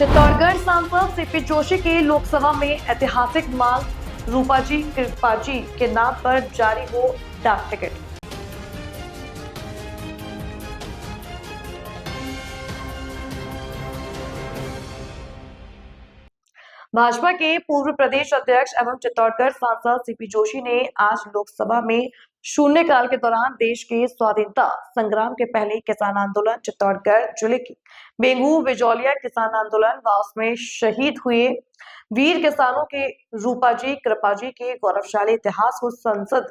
चित्तौड़गढ़ सांसद सीपी जोशी की लोकसभा में ऐतिहासिक मांग, रूपाजी कृपाजी के नाम पर जारी हो डाक टिकट। भाजपा के पूर्व प्रदेश अध्यक्ष एवं चित्तौड़गढ़ सांसद सीपी जोशी ने आज लोकसभा में शून्यकाल के दौरान देश के स्वाधीनता संग्राम के पहले किसान आंदोलन चित्तौड़गढ़ जिले की बेंगू बिजौलिया किसान आंदोलन व उसमें शहीद हुए वीर किसानों के रूपाजी कृपाजी के गौरवशाली इतिहास को संसद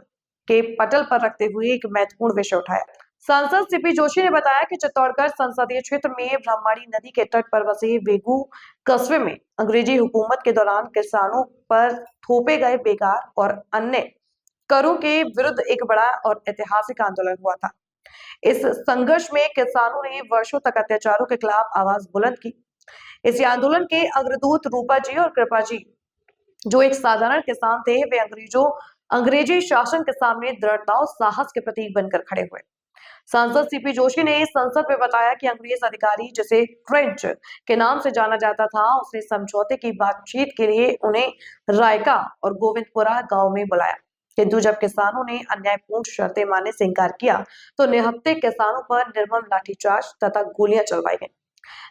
के पटल पर रखते हुए एक महत्वपूर्ण विषय उठाया। सांसद सीपी जोशी ने बताया कि चित्तौड़गढ़ संसदीय क्षेत्र में ब्रह्मणी नदी के तट पर बसे बेगू कस्बे में अंग्रेजी हुकूमत के दौरान किसानों पर थोपे गए बेकार और अन्य करों के विरुद्ध एक बड़ा और ऐतिहासिक आंदोलन हुआ था। इस संघर्ष में किसानों ने वर्षों तक अत्याचारों के खिलाफ आवाज बुलंद की। इस आंदोलन के अग्रदूत रूपा जी और कृपा जी, जो एक साधारण किसान थे, वे अंग्रेजी शासन के सामने दृढ़ता और साहस के प्रतीक बनकर खड़े हुए। सांसद सीपी जोशी ने संसद में बताया कि अंग्रेज अधिकारी, जिसे फ्रेंच के नाम से जाना जाता था, उसने समझौते की बातचीत के लिए उन्हें रायका और गोविंदपुरा गांव में बुलाया, किंतु जब किसानों ने अन्यायपूर्ण शर्तें मानने से इनकार किया तो निहत्थे किसानों पर निर्मम लाठीचार्ज तथा गोलियां चलवाई गईं,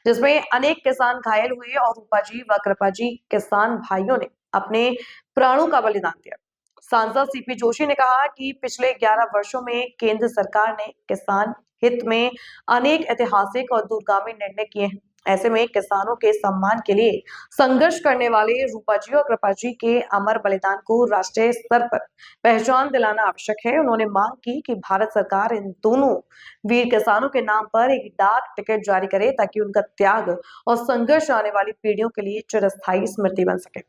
जिसमें अनेक किसान घायल हुए और रूपाजी व कृपाजी किसान भाइयों ने अपने प्राणों का बलिदान दिया। सांसद सीपी जोशी ने कहा कि पिछले 11 वर्षों में केंद्र सरकार ने किसान हित में अनेक ऐतिहासिक और दूरगामी निर्णय किए हैं। ऐसे में किसानों के सम्मान के लिए संघर्ष करने वाले रूपाजी और कृपाजी के अमर बलिदान को राष्ट्रीय स्तर पर पहचान दिलाना आवश्यक है। उन्होंने मांग की कि भारत सरकार इन दोनों वीर किसानों के नाम पर एक डाक टिकट जारी करे, ताकि उनका त्याग और संघर्ष आने वाली पीढ़ियों के लिए चिरस्थायी स्मृति बन सके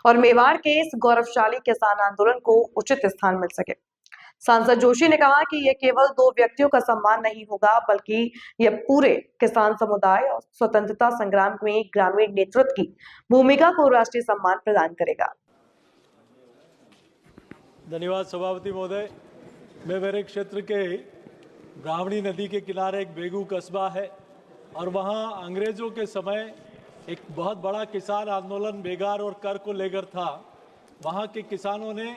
और मेवाड़ के इस गौरवशाली किसान आंदोलन को उचित स्थान मिल सके। सांसद जोशी ने कहा कि यह केवल दो व्यक्तियों का सम्मान नहीं होगा, बल्कि यह पूरे किसान समुदाय और स्वतंत्रता संग्राम में ग्रामीण नेतृत्व की भूमिका को राष्ट्रीय सम्मान प्रदान करेगा। धन्यवाद सभापति महोदय। मैं मेरे क्षेत्र के ब्राह्मणी नदी के किनारे एक बेगू कस्बा है और वहाँ अंग्रेजों के समय एक बहुत बड़ा किसान आंदोलन बेगार और कर को लेकर था। वहाँ के किसानों ने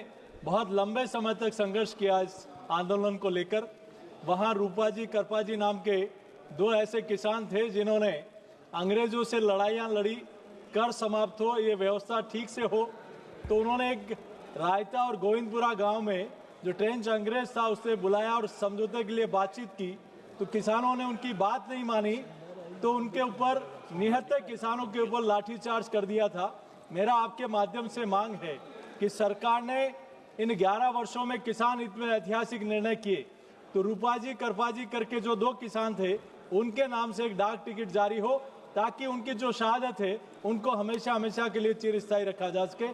बहुत लंबे समय तक संघर्ष किया इस आंदोलन को लेकर। वहाँ रूपाजी कृपाजी नाम के दो ऐसे किसान थे जिन्होंने अंग्रेजों से लड़ाइयाँ लड़ी, कर समाप्त हो, ये व्यवस्था ठीक से हो, तो उन्होंने एक रायता और गोविंदपुरा गांव में जो ट्रेंच अंग्रेज था उससे बुलाया और समझौते के लिए बातचीत की, तो किसानों ने उनकी बात नहीं मानी, तो उनके ऊपर निहत्थे किसानों के ऊपर लाठीचार्ज कर दिया था। मेरा आपके माध्यम से मांग है कि सरकार ने इन 11 वर्षों में किसान हित में ऐतिहासिक निर्णय किए, तो रूपाजी कृपाजी करके जो दो किसान थे उनके नाम से एक डाक टिकट जारी हो, ताकि उनकी जो शहादत है उनको हमेशा हमेशा के लिए चिरस्थायी रखा जा सके।